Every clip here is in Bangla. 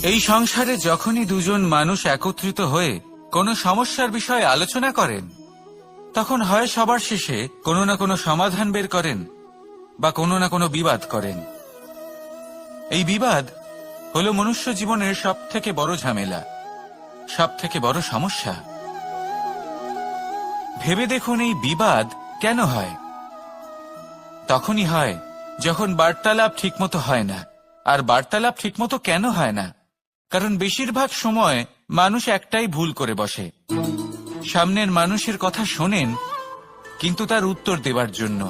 এই সংসারে যখনই দুজন মানুষ একত্রিত হয়ে কোনো সমস্যার বিষয়ে আলোচনা করেন, তখন হয় সবার শেষে কোনো না কোনো সমাধান বের করেন বা কোনো না কোনো বিবাদ করেন। এই বিবাদ হলো মনুষ্য জীবনের সবথেকে বড় ঝামেলা, সবথেকে বড় সমস্যা। ভেবে দেখুন, এই বিবাদ কেন হয়? তখনই হয় যখন বার্তালাপ ঠিকমতো হয় না। আর বার্তালাপ ঠিকমতো কেন হয় না? কারণ বেশিরভাগ সময় মানুষ একটাই ভুল করে বসে। সামনের মানুষের কথা শোনেন, কিন্তু তার উত্তর দেবার জন্য,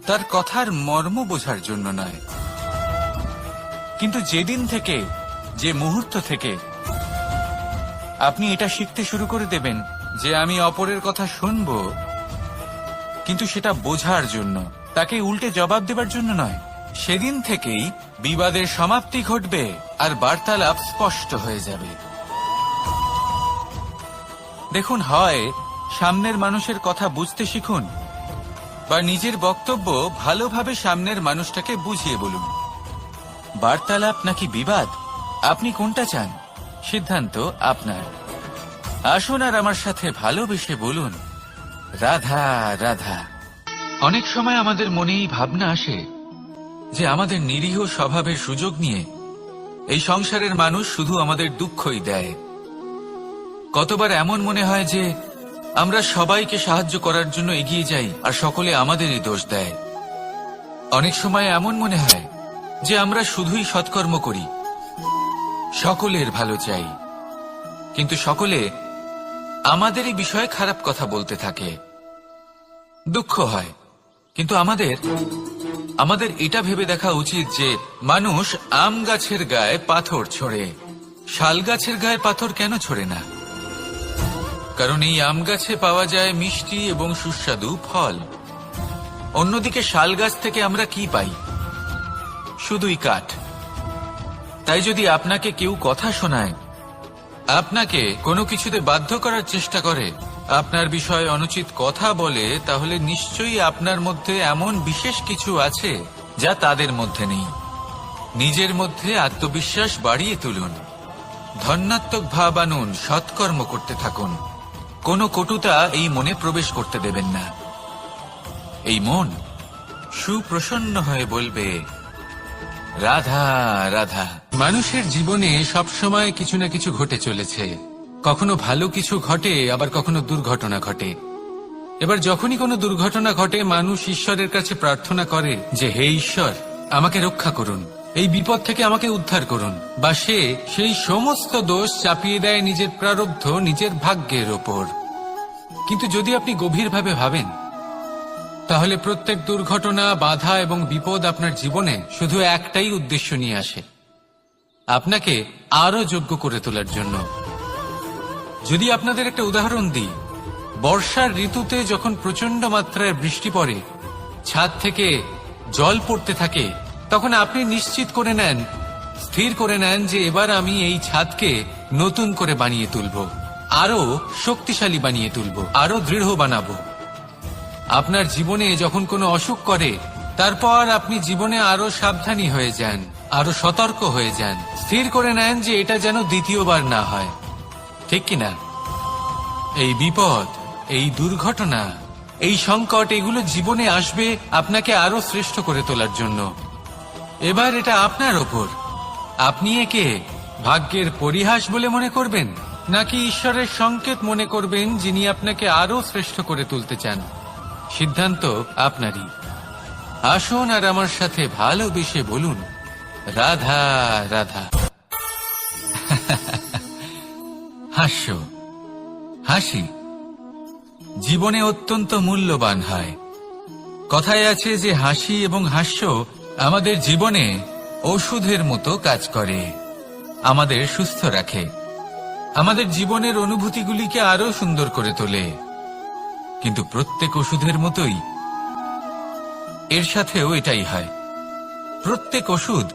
তার কথার মর্ম বোঝার জন্য নয়। কিন্তু যেদিন থেকে, যে মুহূর্ত থেকে আপনি এটা শিখতে শুরু করে দেবেন যে আমি অপরের কথা শুনব, কিন্তু সেটা বোঝার জন্য, তাকে উল্টে জবাব দেবার জন্য নয়, সেদিন থেকেই বিবাদের সমাপ্তি ঘটবে আর বার্তালাপ স্পষ্ট হয়ে যাবে। দেখুন, হয় সামনের মানুষের কথা বুঝতে শিখুন, বা নিজের বক্তব্য ভালোভাবে সামনের মানুষটাকে বুঝিয়ে বলুন। বার্তালাপ নাকি বিবাদ, আপনি কোনটা চান? সিদ্ধান্ত আপনার। আসুন আর আমার সাথে ভালোবেসে বলুন, রাধা রাধা। অনেক সময় আমাদের মনেই ভাবনা আসে যে আমাদের নিরীহ স্বভাবের সুযোগ নিয়ে এই সংসারের মানুষ শুধু আমাদের দুঃখই দেয়। কতবার এমন মনে হয় যে আমরা সবাইকে সাহায্য করার জন্য এগিয়ে যাই আর সকলে আমাদেরই দোষ দেয়। অনেক সময় এমন মনে হয় যে আমরা শুধুই সৎকর্ম করি, সকলের ভালো চাই, কিন্তু সকলে আমাদেরই বিষয়ে খারাপ কথা বলতে থাকে। দুঃখ হয়, কিন্তু আমাদের এটা ভেবে দেখা উচিত যে মানুষ আম গাছের গায়ে পাথর ছোড়ে, শাল গাছের গায়ে পাথর কেন ছোড়ে না? কারণ এই আম গাছে পাওয়া যায় মিষ্টি এবং সুস্বাদু ফল। অন্যদিকে শাল গাছ থেকে আমরা কি পাই? শুধুই কাঠ। তাই যদি আপনাকে কেউ কথা শোনায়, আপনাকে কোনো কিছুতে বাধ্য করার চেষ্টা করে, আপনার বিষয়ে অনুচিত কথা বলে, তাহলে নিশ্চয়ই আপনার মধ্যে এমন বিশেষ কিছু আছে যা তাদের মধ্যে নেই। নিজের মধ্যে আত্মবিশ্বাস বাড়িয়ে তুলুন, ধন্যাত্মক ভাব আনুন, সৎকর্ম করতে থাকুন। কোনো কটুতা এই মনে প্রবেশ করতে দেবেন না। এই মন সুপ্রসন্ন হয়ে বলবে, রাধা রাধা। মানুষের জীবনে সবসময় কিছু না কিছু ঘটে চলেছে। কখনো ভালো কিছু ঘটে, আবার কখনো দুর্ঘটনা ঘটে। এবার যখনই কোনো দুর্ঘটনা ঘটে, মানুষ ঈশ্বরের কাছে প্রার্থনা করে যে হে ঈশ্বর, আমাকে রক্ষা করুন, এই বিপদ থেকে আমাকে উদ্ধার করুন। বা সে সেই সমস্ত দোষ চাপিয়ে দেয় নিজের প্রারব্ধ, নিজের ভাগ্যের ওপর। কিন্তু যদি আপনি গভীরভাবে ভাবেন, তাহলে প্রত্যেক দুর্ঘটনা, বাধা এবং বিপদ আপনার জীবনে শুধু একটাই উদ্দেশ্য নিয়ে আসে, আপনাকে আরো যোগ্য করে তোলার জন্য। যদি আপনাদের একটা উদাহরণ দিই, বর্ষার ঋতুতে যখন প্রচন্ড মাত্রায় বৃষ্টি পড়ে, ছাদ থেকে জল পড়তে থাকে, তখন আপনি নিশ্চিত করে নেন, স্থির করে নেন যে এবার আমি এই ছাদকে নতুন করে বানিয়ে তুলব, আরো শক্তিশালী বানিয়ে তুলব, আরো দৃঢ় বানাবো। আপনার জীবনে যখন কোনো অসুখ করে, তারপর আপনি জীবনে আরো সাবধানী হয়ে যান, আরো সতর্ক হয়ে যান, স্থির করে নেন যে এটা যেন দ্বিতীয়বার না হয়। ঠিক কিনা? এই বিপদ, এই দুর্ঘটনা, এই সংকট, এগুলো জীবনে আসবে আপনাকে আরো শ্রেষ্ঠ করে তোলার জন্য। এবার এটা আপনার ওপর। আপনি একে ভাগ্যের পরিহাস বলে মনে করবেন, নাকি ঈশ্বরের সংকেত মনে করবেন, যিনি আপনাকে আরো শ্রেষ্ঠ করে তুলতে চান? সিদ্ধান্ত আপনারই। আসুন আর আমার সাথে ভালোবেসে বলুন, রাধা রাধা। হাস্য, হাসি জীবনে অত্যন্ত মূল্যবান হয়। কথায় আছে যে হাসি এবং হাস্য আমাদের জীবনে ওষুধের মতো কাজ করে, আমাদের সুস্থ রাখে, আমাদের জীবনের অনুভূতিগুলিকে আরো সুন্দর করে তোলে। কিন্তু প্রত্যেক ওষুধের মতোই এর সাথেও এটাই হয়। প্রত্যেক ওষুধ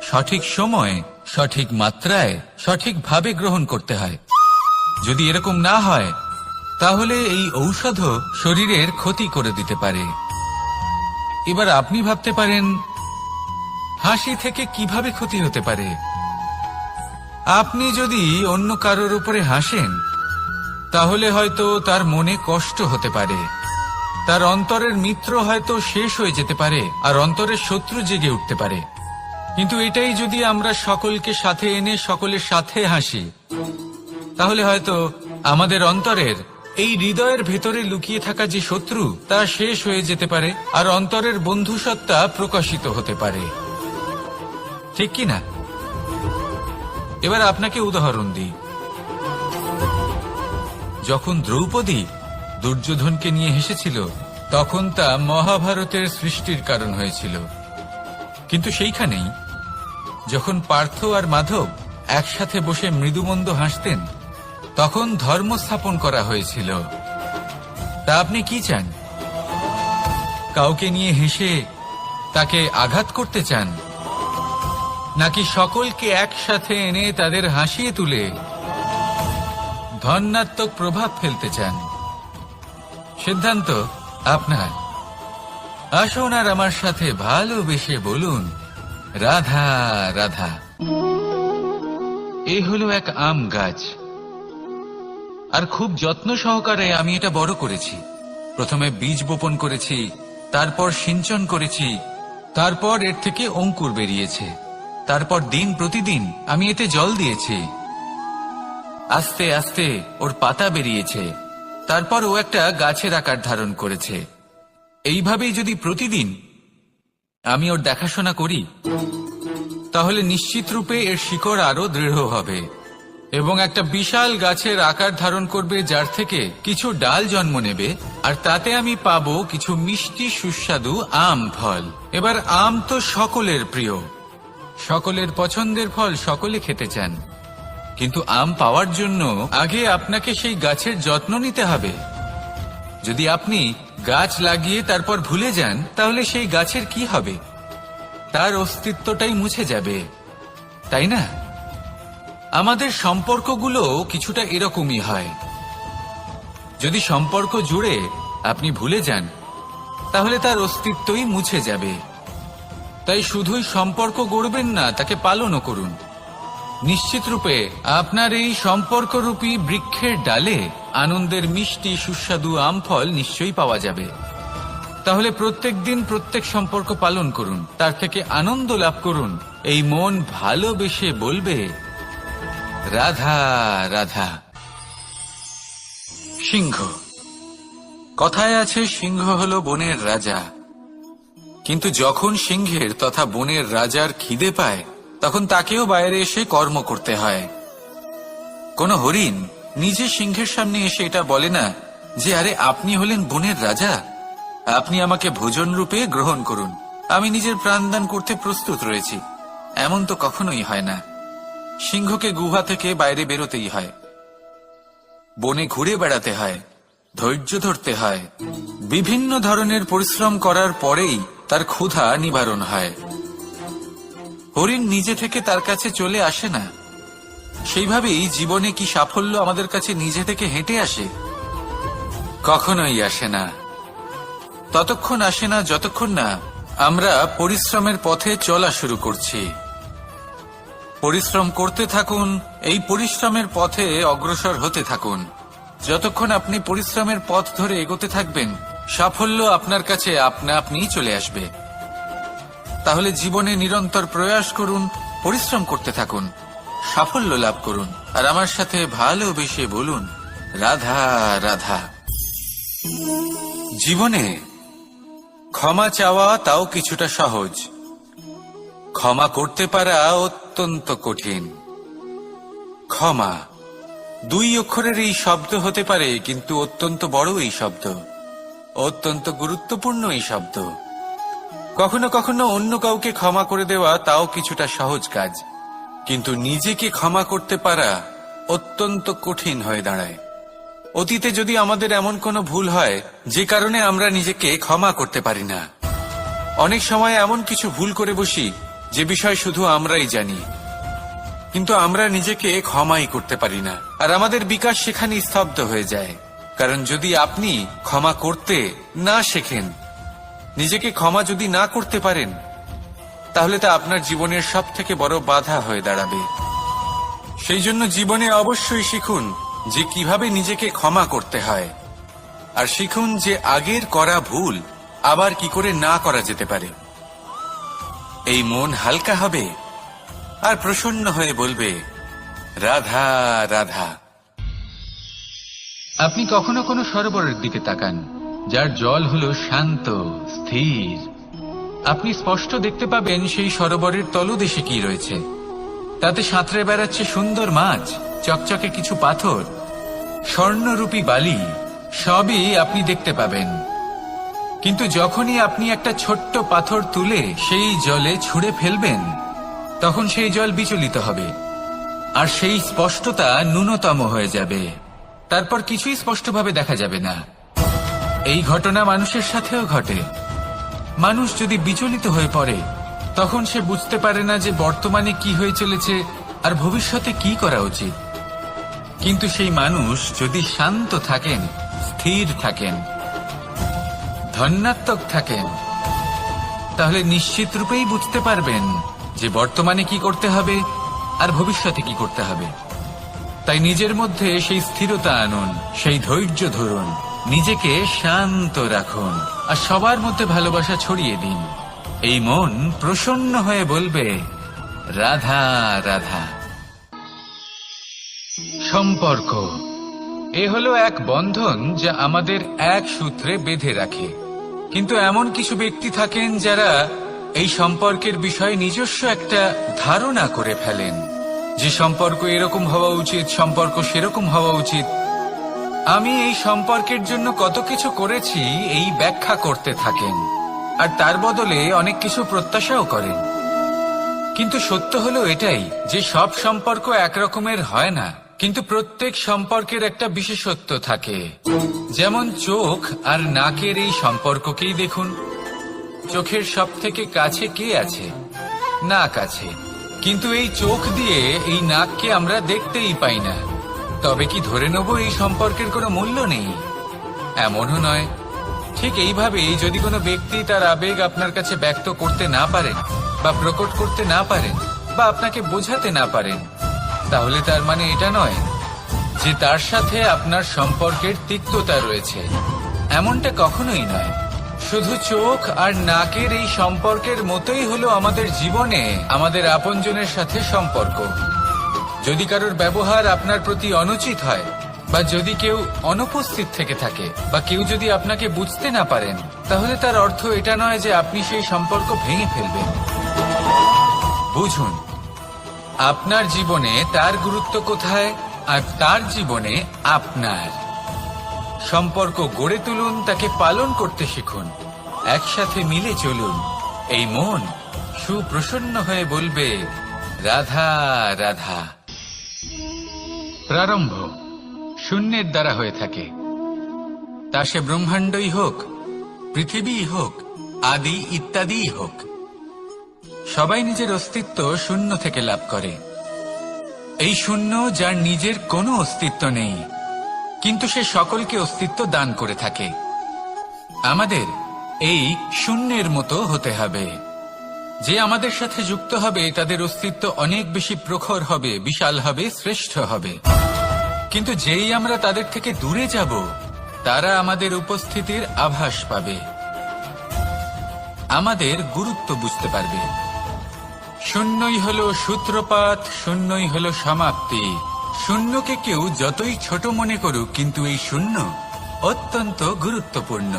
সঠিক সময়ে, সঠিক মাত্রায়, সঠিকভাবে গ্রহণ করতে হয়। যদি এরকম না হয়, তাহলে এই ঔষধও শরীরের ক্ষতি করে দিতে পারে। এবার আপনি ভাবতে পারেন, হাসি থেকে কিভাবে ক্ষতি হতে পারে? আপনি যদি অন্য কারোর উপরে হাসেন তাহলে হয়তো তার মনে কষ্ট হতে পারে, তার অন্তরের মিত্র হয়তো শেষ হয়ে যেতে পারে আর অন্তরের শত্রু জেগে উঠতে পারে। কিন্তু এটাই যদি আমরা সকলকে সাথে এনে সকলের সাথে হাসি, তাহলে হয়তো আমাদের অন্তরের এই হৃদয়ের ভেতরে লুকিয়ে থাকা যে শত্রু তা শেষ হয়ে যেতে পারে আর অন্তরের বন্ধুসত্তা প্রকাশিত হতে পারে। ঠিক কি না? এবার আপনাকে উদাহরণ দিই। যখন দ্রৌপদী দুর্যোধনকে নিয়ে হেসেছিল তখন তা মহাভারতের সৃষ্টির কারণ হয়েছিল। কিন্তু সেইখানেই যখন পার্থ আর মাধব একসাথে বসে মৃদুমন্দ হাসতেন তখন ধর্ম স্থাপন করা হয়েছিল। তা আপনি কি চান? কাউকে নিয়ে হেসে তাকে আঘাত করতে চান, নাকি সকলকে একসাথে এনে তাদের হাসিয়ে তুলে ধনাত্মক প্রভাব ফেলতে চান? সিদ্ধান্ত আপনার। আসুন আর আমার সাথে ভালোবেসে বলুন, রাধা রাধা। এই হলো এক আম গাছ, আর খুব যত্ন সহকারে আমি এটা বড় করেছি। প্রথমে বীজ বপন করেছি, তারপর সিঞ্চন করেছি, তারপর এর থেকে অঙ্কুর বেরিয়েছে, তারপর দিন প্রতিদিন আমি এতে জল দিয়েছি। আস্তে আস্তে ওর পাতা বেরিয়েছে, তারপর ও একটা গাছের আকার ধারণ করেছে। এইভাবেই যদি প্রতিদিন আমি ওর দেখাশোনা করি তাহলে নিশ্চিত রূপে এর শিকড় আরো দৃঢ় হবে এবং একটা বিশাল গাছের আকার ধারণ করবে, যার থেকে কিছু ডাল জন্ম নেবে, আর তাতে আমি পাবো কিছু মিষ্টি সুস্বাদু আম ফল। এবার আম তো সকলের প্রিয়, সকলের পছন্দের ফল, সকলে খেতে চান। কিন্তু আম পাওয়ার জন্য আগে আপনাকে সেই গাছের যত্ন নিতে হবে। যদি আপনি গাছ লাগিয়ে তারপর ভুলে যান তাহলে সেই গাছের কি হবে? তার অস্তিত্বটাই মুছে যাবে, তাই না? আমাদের সম্পর্কগুলো কিছুটা এরকমই হয়। যদি সম্পর্ক জুড়ে আপনি ভুলে যান তাহলে তার অস্তিত্বই মুছে যাবে। তাই শুধুই সম্পর্ক গড়বেন না, তাকে পালনও করুন। নিশ্চিত রূপে আপনার এই সম্পর্করূপী বৃক্ষের ডালে আনন্দের মিষ্টি সুস্বাদু আম ফল নিশ্চয়ই পাওয়া যাবে। তাহলে প্রত্যেক দিন প্রত্যেক সম্পর্ক পালন করুন, তার থেকে আনন্দ লাভ করুন। এই মন ভালোবেসে বলবে, রাধা রাধা। সিংহ। কথায় আছে সিংহ হলো বনের রাজা, কিন্তু যখন সিংহের তথা বনের রাজার খিদে পায় তখন তাকেও বাইরে এসে কর্ম করতে হয়। কোন হরিণ নিজে সিংহের সামনে এসে এটা বলে না যে, আরে আপনি হলেন বনের রাজা, আপনি আমাকে ভোজন রূপে গ্রহণ করুন, আমি নিজের প্রাণদান করতে প্রস্তুত রয়েছি। এমন তো কখনোই হয় না। সিংহকে গুহা থেকে বাইরে বেরোতেই হয়, বনে ঘুরে বেড়াতে হয়, ধৈর্য ধরতে হয়, বিভিন্ন ধরনের পরিশ্রম করার পরেই তার ক্ষুধা নিবারণ হয়। হরিণ নিজে থেকে তার কাছে চলে আসে না। সেইভাবেই জীবনে কি সাফল্য আমাদের কাছে নিজে থেকে হেঁটে আসে? কখনোই আসে না। ততক্ষণ আসে না যতক্ষণ না আমরা পরিশ্রমের পথে চলা শুরু করছি। পরিশ্রম করতে থাকুন, এই পরিশ্রমের পথে অগ্রসর হতে থাকুন। যতক্ষণ আপনি পরিশ্রমের পথ ধরে এগোতে থাকবেন, সাফল্য আপনার কাছে আপনা আপনিই চলে আসবে। তাহলে জীবনে নিরন্তর প্রয়াস করুন, পরিশ্রম করতে থাকুন, সাফল্য লাভ করুন, আর আমার সাথে ভালোবেসে বলুন, রাধা রাধা। জীবনে ক্ষমা চাওয়া তাও কিছুটা সহজ, ক্ষমা করতে পারা অত্যন্ত কঠিন। ক্ষমা 2 অক্ষরের এই শব্দ হতে পারে, কিন্তু অত্যন্ত বড় এই শব্দ, অত্যন্ত গুরুত্বপূর্ণ এই শব্দ। কখনো কখনো অন্য কাউকে ক্ষমা করে দেওয়া তাও কিছুটা সহজ কাজ, কিন্তু নিজেকে ক্ষমা করতে পারা অত্যন্ত কঠিন হয়ে দাঁড়ায়। অতীতে যদি আমাদের এমন কোনো ভুল হয় যে কারণে আমরা নিজেকে ক্ষমা করতে পারি না, অনেক সময় এমন কিছু ভুল করে বসি যে বিষয় শুধু আমরাই জানি, কিন্তু আমরা নিজেকে ক্ষমাই করতে পারি না, আর আমাদের বিকাশ সেখানে স্তব্ধ হয়ে যায়। কারণ যদি আপনি ক্ষমা করতে না শেখেন, নিজেকে ক্ষমা যদি না করতে পারেন, তাহলে তা আপনার জীবনের সবথেকে বড় বাধা হয়ে দাঁড়াবে। সেই জন্য জীবনে অবশ্যই শিখুন যে কিভাবে নিজেকে ক্ষমা করতে হয়, আর শিখুন যে আগের করা ভুল আবার কি করে না করা যেতে পারে। এই মন হালকা হবে আর প্রসন্ন হয়ে বলবে, রাধা রাধা। আপনি কখনো কোনো সরোবরের দিকে তাকান যার জল হলো শান্ত, স্থির। আপনি স্পষ্ট দেখতে পাবেন সেই সরোবরের তলদেশে কি রয়েছে। তাতে সাঁতরে বেড়াচ্ছে সুন্দর মাছ, চকচকে কিছু পাথর, স্বর্ণরূপী বালি, সবই আপনি দেখতে পাবেন। কিন্তু যখনই আপনি একটা ছোট্ট পাথর তুলে সেই জলে ছুঁড়ে ফেলবেন, তখন সেই জল বিচলিত হবে আর সেই স্পষ্টতা ন্যূনতম হয়ে যাবে। তারপর কিছুই স্পষ্টভাবে দেখা যাবে না। এই ঘটনা মানুষের সাথেও ঘটে। মানুষ যদি বিচলিত হয়ে পড়ে, তখন সে বুঝতে পারে না যে বর্তমানে কি হয়ে চলেছে আর ভবিষ্যতে কি করা উচিত। কিন্তু সেই মানুষ যদি শান্ত থাকেন, স্থির থাকেন, ধন্যাত্মক থাকেন, তাহলে নিশ্চিত রূপেই বুঝতে পারবেন যে বর্তমানে কি করতে হবে আর ভবিষ্যতে কি করতে হবে। তাই নিজের মধ্যে সেই স্থিরতা আনুন, সেই ধৈর্য ধরুন, নিজেকে শান্ত রাখুন আর সবার মধ্যে ভালোবাসা ছড়িয়ে দিন। এই মন প্রসন্ন হয়ে বলবে, রাধা রাধা। সম্পর্ক এ হলো এক বন্ধন যা আমাদের এক সূত্রে বেঁধে রাখে। কিন্তু এমন কিছু ব্যক্তি থাকেন যারা এই সম্পর্কের বিষয়ে নিজস্ব একটা ধারণা করে ফেলেন যে সম্পর্ক এরকম হওয়া উচিত, সম্পর্ক সেরকম হওয়া উচিত। আমি এই সম্পর্কের জন্য কত কিছু করেছি এই ব্যাখ্যা করতে থাকেন আর তার বদলে অনেক কিছু প্রত্যাশাও করেন। কিন্তু সত্য হলো এটাই যে সব সম্পর্ক একরকমের হয় না, কিন্তু প্রত্যেক সম্পর্কের একটা বিশেষত্ব থাকে। যেমন চোখ আর নাকের এই সম্পর্ককেই দেখুন। চোখের সব থেকে কাছে কে আছে? নাক আছে। কিন্তু এই চোখ দিয়ে এই নাককে আমরা দেখতেই পাই না। তবে কি ধরে নেব এই সম্পর্কের কোনো মূল্য নেই? এমনও নয়। ঠিক এইভাবেই যদি কোনো ব্যক্তি তার আবেগ আপনার কাছে ব্যক্ত করতে না পারেন বা প্রকট করতে না পারেন বা আপনাকে বোঝাতে না পারেন, তাহলে তার মানে এটা নয় যে তার সাথে আপনার সম্পর্কের তিক্ততা রয়েছে। এমনটা কখনোই নয়। শুধু চোখ আর নাকের এই সম্পর্কের মতোই হলো আমাদের জীবনে আমাদের আপনজনের সাথে সম্পর্ক। যদি কারোর ব্যবহার আপনার প্রতি অনুচিত হয় বা যদি কেউ অনুপস্থিত থেকে থাকে বা কেউ যদি আপনাকে বুঝতে না পারেন, তাহলে তার অর্থ এটা নয় যে আপনি সেই সম্পর্ক ভেঙে ফেলবেন। বুঝুন, আপনার জীবনে তার গুরুত্ব কোথায় আর তার জীবনে আপনার। সম্পর্ক গড়ে তুলুন, তাকে পালন করতে শিখুন, একসাথে মিলে চলুন। এই মন সুপ্রসন্ন হয়ে বলবে, রাধা রাধা। প্রারম্ভ শূন্যের দ্বারা হয়ে থাকে, তা সে ব্রহ্মাণ্ডই হোক, পৃথিবীই হোক, আদি ইত্যাদিই হোক। সবাই নিজের অস্তিত্ব শূন্য থেকে লাভ করে। এই শূন্য যার নিজের কোনো অস্তিত্ব নেই, কিন্তু সে সকলকে অস্তিত্ব দান করে থাকে। আমাদের এই শূন্যের মতো হতে হবে। যে আমাদের সাথে যুক্ত হবে তাদের অস্তিত্ব অনেক বেশি প্রখর হবে, বিশাল হবে, শ্রেষ্ঠ হবে। কিন্তু যেই আমরা তাদের থেকে দূরে যাব, তারা আমাদের উপস্থিতির আভাস পাবে, আমাদের গুরুত্ব বুঝতে পারবে। শূন্যই হলো সূত্রপাত, শূন্যই হলো সমাপ্তি। শূন্যকে কেউ যতই ছোট মনে করুক, কিন্তু এই শূন্য অত্যন্ত গুরুত্বপূর্ণ।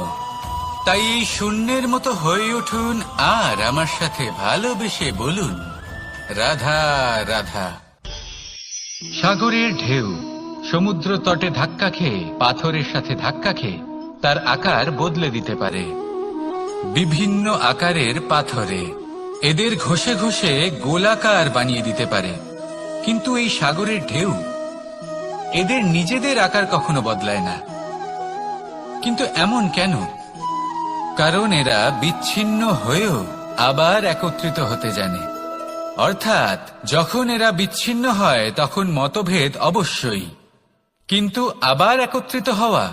তাই এই শূন্যের মতো হয়ে উঠুন আর আমার সাথে ভালোবেসে বলুন, রাধা রাধা। সাগরের ঢেউ সমুদ্র তটে ধাক্কা খেয়ে, পাথরের সাথে ধাক্কা খেয়ে তার আকার বদলে দিতে পারে। বিভিন্ন আকারের পাথরে এদের ঘষে ঘষে গোলাকার বানিয়ে দিতে পারে। কিন্তু এই সাগরের ঢেউ এদের নিজেদের আকার কখনো বদলায় না। কিন্তু এমন কেন? কারণ এরা বিচ্ছিন্ন হয়েও আবার একত্রিত হতে জানে। অর্থাৎ যখন এরা বিচ্ছিন্ন হয় তখন মতভেদ অবশ্যই, কিন্তু আবার একত্রিত হওয়া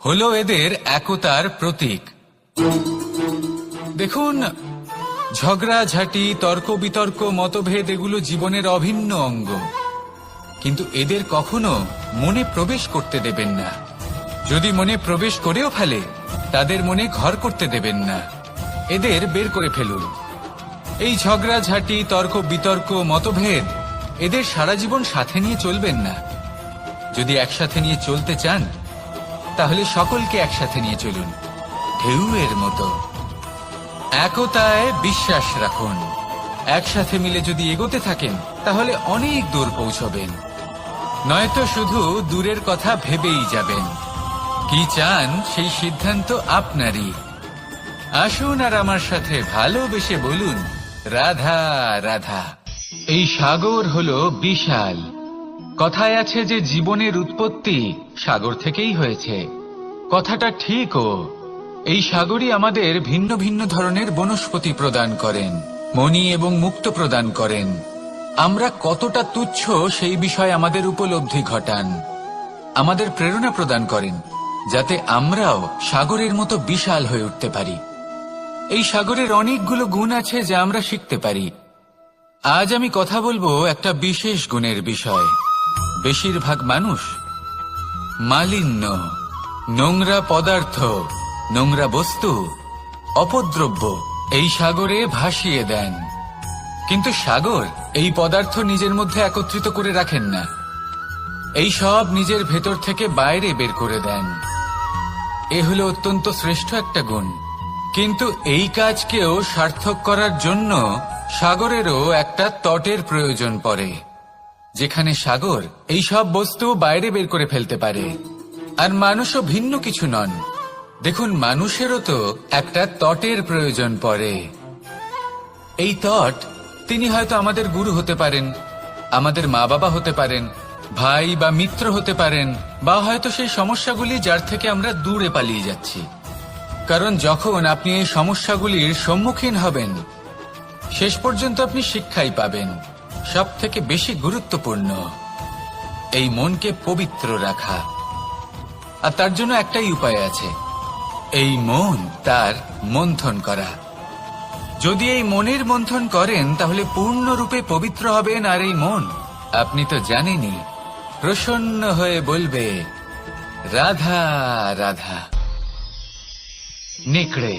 হলো এদের একতার প্রতীক। দেখুন, ঝগড়াঝাঁটি, তর্ক বিতর্ক, মতভেদ এগুলো জীবনের অভিন্ন অঙ্গ। কিন্তু এদের কখনো মনে প্রবেশ করতে দেবেন না। যদি মনে প্রবেশ করেও ফেলে, তাদের মনে ঘর করতে দেবেন না। এদের বের করে ফেলুন। এই ঝগড়াঝাঁটি, তর্ক বিতর্ক, মতভেদ, এদের সারা জীবন সাথে নিয়ে চলবেন না। যদি একসাথে নিয়ে চলতে চান, তাহলে সকলকে একসাথে নিয়ে চলুন, ঢেউয়ের মতো। একতায় বিশ্বাস রাখুন। একসাথে মিলে যদি এগোতে থাকেন, তাহলে অনেক দূর পৌঁছবেন। নয়তো শুধু দূরের কথা ভেবেই যাবেন। কি চান সেই সিদ্ধান্ত আপনারই। আসুন আর আমার সাথে ভালোবেসে বলুন, রাধা রাধা। এই সাগর হলো বিশাল। কথায় আছে যে জীবনের উৎপত্তি সাগর থেকেই হয়েছে। কথাটা ঠিকও। এই সাগরই আমাদের ভিন্ন ভিন্ন ধরনের বনস্পতি প্রদান করেন, মণি এবং মুক্ত প্রদান করেন। আমরা কতটা তুচ্ছ সেই বিষয়ে আমাদের উপলব্ধি ঘটান, আমাদের প্রেরণা প্রদান করেন, যাতে আমরাও সাগরের মতো বিশাল হয়ে উঠতে পারি। এই সাগরের অনেকগুলো গুণ আছে যা আমরা শিখতে পারি। আজ আমি কথা বলবো একটা বিশেষ গুণের বিষয়। বেশিরভাগ মানুষ মালিন্য, নোংরা পদার্থ, নোংরা বস্তু, অপদ্রব্য এই সাগরে ভাসিয়ে দেন। কিন্তু সাগর এই পদার্থ নিজের মধ্যে একত্রিত করে রাখেন না। এই সব নিজের ভেতর থেকে বাইরে বের করে দেন। এ হলো অত্যন্ত শ্রেষ্ঠ একটা গুণ। কিন্তু এই কাজকেও সার্থক করার জন্য সাগরেরও একটা তটের প্রয়োজন পড়ে, যেখানে সাগর এই সব বস্তু বাইরে বের করে ফেলতে পারে। আর মানুষও ভিন্ন কিছু নন। দেখুন, মানুষেরও তো একটা তটের প্রয়োজন পড়ে। এই তট, তিনি হয়তো আমাদের গুরু হতে পারেন, আমাদের মা বাবা হতে পারেন, ভাই বা মিত্র হতে পারেন, বা হয়তো সেই সমস্যাগুলি যার থেকে আমরা দূরে পালিয়ে যাচ্ছি। কারণ যখন আপনি এই সমস্যাগুলির সম্মুখীন হবেন, শেষ পর্যন্ত আপনি শিক্ষাই পাবেন। সব থেকে বেশি গুরুত্বপূর্ণ এই মনকে পবিত্র রাখা। আর তার জন্য একটাই উপায় আছে, এই মন তার মন্থন করা। যদি এই মনের মন্থন করেন, তাহলে পূর্ণরূপে পবিত্র হবেন। আর এই মন, আপনি তো জানেনই, প্রসন্ন হয়ে বলবে, রাধা রাধা। নেকড়ে,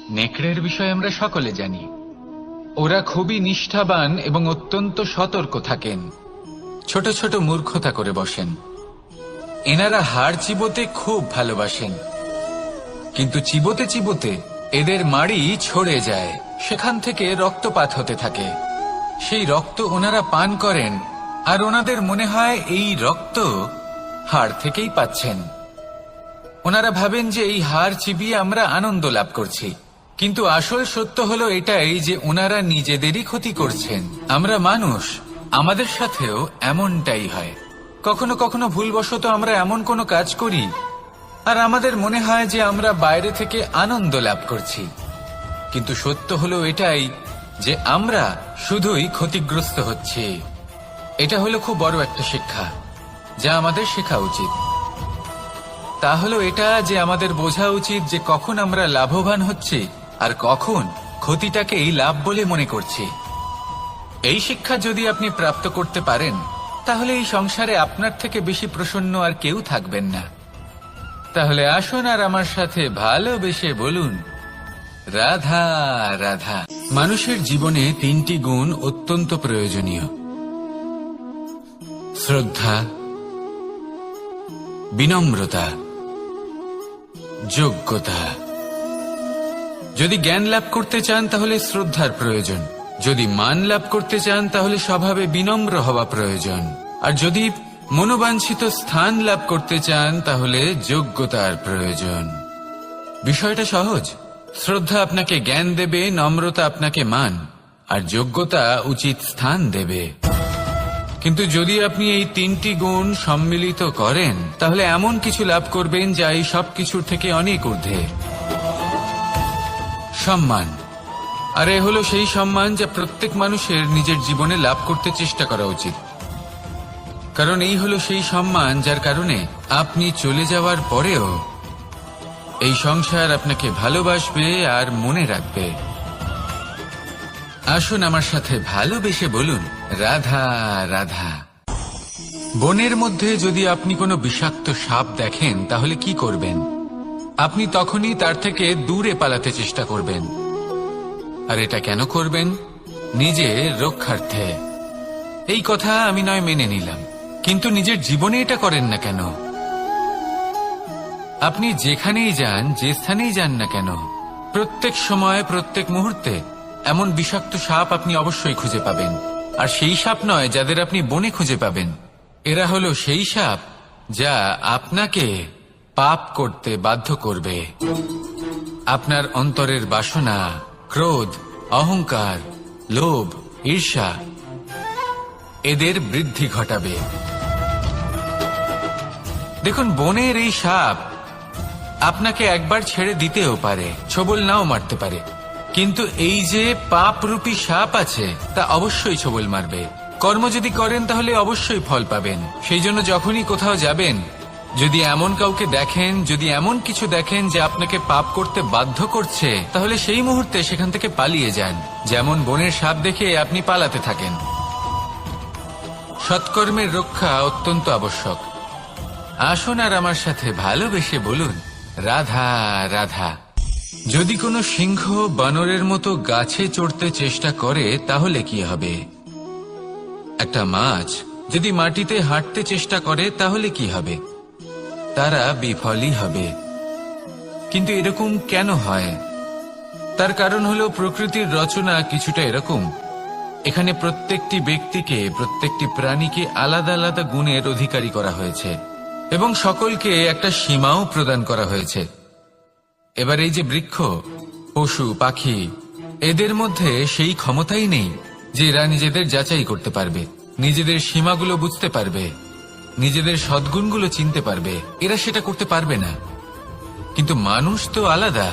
নেকড়ের বিষয়ে আমরা সকলে জানি। ওরা খুবই নিষ্ঠাবান এবং অত্যন্ত সতর্ক থাকেন। ছোট ছোট মূর্খতা করে বসেন। এনারা হাড় চিবোতে খুব ভালোবাসেন, কিন্তু চিবোতে চিবোতে এদের মাড়ি ছড়ে যায়। সেখান থেকে রক্তপাত হতে থাকে। সেই রক্ত ওনারা পান করেন, আর ওনাদের মনে হয় এই রক্ত হাড় থেকেই পাচ্ছেন। ওনারা ভাবেন যে এই হাড় চিবিয়ে আমরা আনন্দ লাভ করছি। কিন্তু আসল সত্য হলো এটাই যে ওনারা নিজেদেরই ক্ষতি করছেন। আমরা মানুষ, আমাদের সাথেও এমনটাই হয়। কখনো কখনো ভুলবশত আমরা এমন কোনো কাজ করি, আর আমাদের মনে হয় যে আমরা বাইরে থেকে আনন্দ লাভ করছি। কিন্তু সত্য হলো এটাই যে আমরা শুধুই ক্ষতিগ্রস্ত হচ্ছি। এটা হলো খুব বড় একটা শিক্ষা, যা আমাদের শেখা উচিত। তা হলো এটা যে আমাদের বোঝা উচিত যে কখন আমরা লাভবান হচ্ছি আর কখন ক্ষতিটাকেই লাভ বলে মনে করছি। এই শিক্ষা যদি আপনি প্রাপ্ত করতে পারেন, তাহলে এই সংসারে আপনার থেকে বেশি প্রসন্ন আর কেউ থাকবেন না। তাহলে আসুন আর আমার সাথে ভালোবেসে বলুন, রাধা রাধা। মানুষের জীবনে তিনটি গুণ অত্যন্ত প্রয়োজনীয়: শ্রদ্ধা, বিনম্রতা, যোগ্যতা। যদি জ্ঞান লাভ করতে চান, তাহলে শ্রদ্ধার প্রয়োজন। যদি মান লাভ করতে চান, তাহলে স্বভাবে বিনম্র হওয়া প্রয়োজন। আর যদি মনোবাঞ্ছিত স্থান লাভ করতে চান, তাহলে যোগ্যতার প্রয়োজন। বিষয়টা সহজ। শ্রদ্ধা আপনাকে জ্ঞান দেবে, নম্রতা আপনাকে মান, আর যোগ্যতা উচিত স্থান দেবে। কিন্তু যদি আপনি এই তিনটি গুণ সম্মিলিত করেন, তাহলে এমন কিছু লাভ করবেন যা এই সব কিছুর থেকে অনেক ঊর্ধ্বে। সম্মান। আর এ হলো সেই সম্মান যা প্রত্যেক মানুষের নিজের জীবনে লাভ করতে চেষ্টা করা উচিত। কারণ এই হলো সেই সম্মান যার কারণে আপনি চলে যাওয়ার পরেও এই সংসার আপনাকে ভালোবাসবে আর মনে রাখবে। আসুন আমার সাথে ভালোবেসে বলুন, রাধা রাধা। বনের মধ্যে যদি আপনি কোনো বিষাক্ত সাপ দেখেন তাহলে কি করবেন? আপনি তখনই তার থেকে দূরে পালাতে চেষ্টা করবেন। আর এটা কেন করবেন? নিজের রক্ষার্থে। এই কথা আমি নয় মেনে নিলাম, কিন্তু নিজের জীবনে এটা করেন না কেন? আপনি যেখানেই যান, যে স্থানেই যান না কেন, প্রত্যেক সময় প্রত্যেক মুহূর্তে এমন বিষাক্ত সাপ আপনি অবশ্যই খুঁজে পাবেন। আর সেই সাপ নয় যাদের আপনি বনে খুঁজে পাবেন, এরা হলো সেই সাপ যা আপনাকে পাপ করতে বাধ্য করবে। আপনার অন্তরের বাসনা, ক্রোধ, অহংকার, লোভ, ঈর্ষা এদের বৃদ্ধি ঘটাবে। দেখুন, বনের এই সাপ আপনাকে একবার ছেড়ে দিতেও পারে, ছোবল নাও মারতে পারে, কিন্তু এই যে পাপরূপী সাপ আছে তা অবশ্যই ছোবল মারবে। কর্ম যদি করেন তাহলে অবশ্যই ফল পাবেন। সেই জন্য যখনই কোথাও যাবেন, যদি এমন কাউকে দেখেন, যদি এমন কিছু দেখেন যে আপনাকে পাপ করতে বাধ্য করছে, তাহলে সেই মুহূর্তে সেখান থেকে পালিয়ে যান। যেমন বনের সাপ দেখে আপনি পালাতে থাকেন। সৎকর্মের রক্ষা অত্যন্ত আবশ্যক। আসুন আর আমার সাথে ভালোবেসে বলুন, রাধা রাধা। যদি কোনো সিংহ বানরের মতো গাছে চড়তে চেষ্টা করে তাহলে কি হবে? একটা মাছ যদি মাটিতে হাঁটতে চেষ্টা করে তাহলে কি হবে? তারা বিফলই হবে। কিন্তু এরকম কেন হয়? তার কারণ হলো প্রকৃতির রচনা কিছুটা এরকম। এখানে প্রত্যেকটি ব্যক্তিকে, প্রত্যেকটি প্রাণীকে আলাদা আলাদা গুণের অধিকারী করা হয়েছে এবং সকলকে একটা সীমাও প্রদান করা হয়েছে। এবার এই যে বৃক্ষ, পশু, পাখি, এদের মধ্যে সেই ক্ষমতাই নেই যে এরা নিজেদের যাচাই করতে পারবে, নিজেদের সীমাগুলো বুঝতে পারবে, নিজেদের সদ্গুণগুলো চিনতে পারবে। এরা সেটা করতে পারবে না। কিন্তু মানুষ তো আলাদা।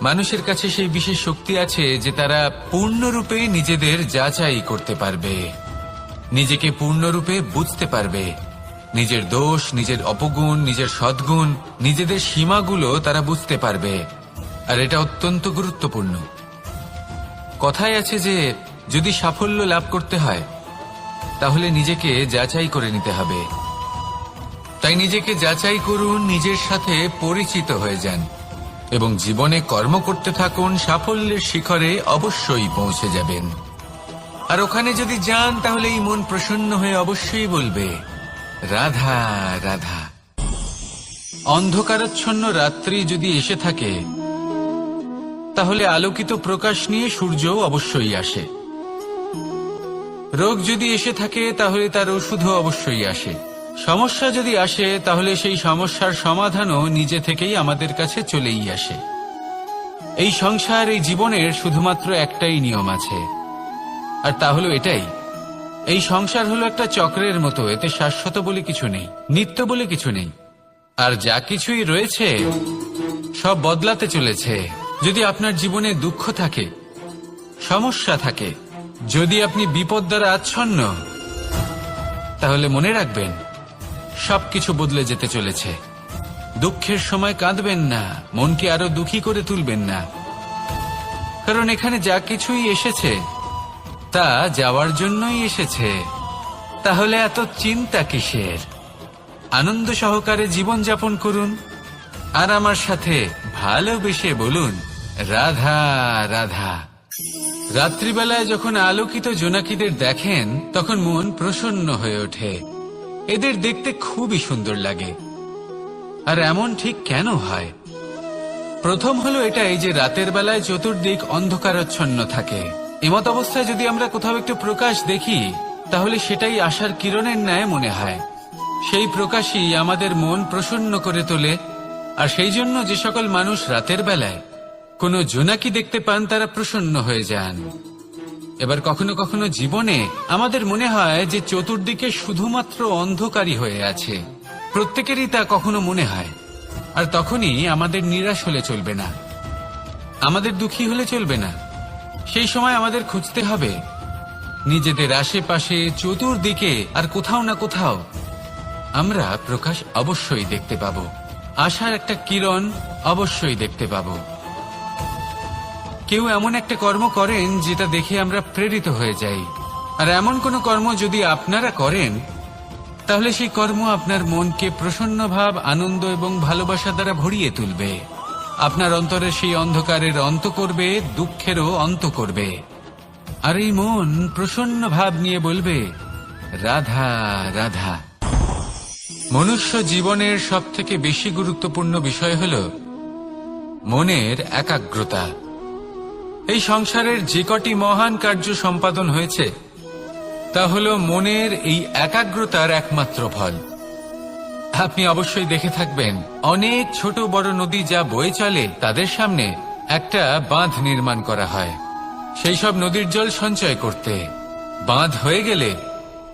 মানুষের কাছে সেই বিশেষ শক্তি আছে যে তারা পূর্ণরূপে নিজেদের যাচাই করতে পারবে, নিজেকে পূর্ণরূপে বুঝতে পারবে, নিজের দোষ, নিজের অপগুণ, নিজের সদ্গুণ, নিজেদের সীমাগুলো তারা বুঝতে পারবে। আর এটা অত্যন্ত গুরুত্বপূর্ণ। কথায় আছে যে যদি সাফল্য লাভ করতে হয় তাহলে নিজেকে যাচাই করে নিতে হবে। তাই নিজেকে যাচাই করুন, নিজের সাথে পরিচিত হয়ে যান এবং জীবনে কর্ম করতে থাকুন। সাফল্যের শিখরে অবশ্যই পৌঁছে যাবেন। আর ওখানে যদি যান তাহলে এই মন প্রসন্ন হয়ে অবশ্যই বলবে, রাধা রাধা। অন্ধকারাচ্ছন্ন রাত্রি যদি এসে থাকে তাহলে আলোকিত প্রকাশ নিয়ে সূর্যও অবশ্যই আসে। রোগ যদি এসে থাকে তাহলে তার ওষুধও অবশ্যই আসে। সমস্যা যদি আসে তাহলে সেই সমস্যার সমাধানও নিজে থেকেই আমাদের কাছে চলেই আসে। এই সংসার, এই জীবনের শুধুমাত্র একটাই নিয়ম আছে, আর তা হলো এটাই, এই সংসার হলো একটা চক্রের মতো। এতে শাশ্বত বলে কিছু নেই, নিত্য বলে কিছু নেই। আর যা কিছুই রয়েছে সব বদলাতে চলেছে। যদি আপনার জীবনে দুঃখ থাকে, সমস্যা থাকে, যদি আপনি বিপদ দ্বারা আচ্ছন্ন, তাহলে মনে রাখবেন সবকিছু বদলে যেতে চলেছে। দুঃখের সময় কাঁদবেন না, মনকে আরো দুঃখী করে তুলবেন না, কারণ এখানে যা কিছুই এসেছে তা যাওয়ার জন্যই এসেছে। তাহলে এত চিন্তা কিসের? আনন্দ সহকারে জীবন যাপন করুন আর আমার সাথে ভালোবেসে বলুন, রাধা রাধা। রাত্রিবেলায় যখন আলোকিত জোনাকিদের দেখেন তখন মন প্রসন্ন হয়ে ওঠে। এদের দেখতে খুবই সুন্দর লাগে। আর এমন ঠিক কেন হয়? প্রথম হলো এটাই যে রাতের বেলায় চতুর্দিক অন্ধকারাচ্ছন্ন থাকে। এমত অবস্থায় যদি আমরা কোথাও একটু প্রকাশ দেখি তাহলে সেটাই আশার কিরণের ন্যায় মনে হয়। সেই প্রকাশই আমাদের মন প্রসন্ন করে তোলে। আর সেই জন্য যে সকল মানুষ রাতের বেলায় কোনো জোনাকি দেখতে পান তারা প্রসন্ন হয়ে যান। এবার কখনো কখনো জীবনে আমাদের মনে হয় যে চতুর্দিকে শুধুমাত্র অন্ধকারই হয়ে আছে। প্রত্যেকেরই তা কখনো মনে হয়। আর তখনই আমাদের নিরাশ হলে চলবে না, আমাদের দুঃখী হলে চলবে না। সেই সময় আমাদের খুঁজতে হবে নিজেদের আশেপাশে, চতুর্দিকে আর কোথাও না কোথাও আমরা প্রকাশ অবশ্যই দেখতে পাব, আশার একটা কিরণ অবশ্যই দেখতে পাব। কেউ এমন একটা কর্ম করেন যেটা দেখে আমরা প্রেরিত হয়ে যাই। আর এমন কোন কর্ম যদি আপনারা করেন তাহলে সেই কর্ম আপনার মনকে প্রসন্ন ভাব, আনন্দ এবং ভালোবাসা দ্বারা ভরিয়ে তুলবে। আপনার অন্তরে সেই অন্ধকারের অন্ত করবে, দুঃখেরও অন্ত করবে। আর এই মন প্রসন্ন ভাব নিয়ে বলবে, রাধা রাধা। মনুষ্য জীবনের সবথেকে বেশি গুরুত্বপূর্ণ বিষয় হল মনের একাগ্রতা। এই সংসারের যে কটি মহান কার্য সম্পাদন হয়েছে তা হল মনের এই একাগ্রতার একমাত্র ফল। আপনি অবশ্যই দেখে থাকবেন, অনেক ছোট বড় নদী যা বয়ে চলে তাদের সামনে একটা বাঁধ নির্মাণ করা হয় সেই সব নদীর জল সঞ্চয় করতে। বাঁধ হয়ে গেলে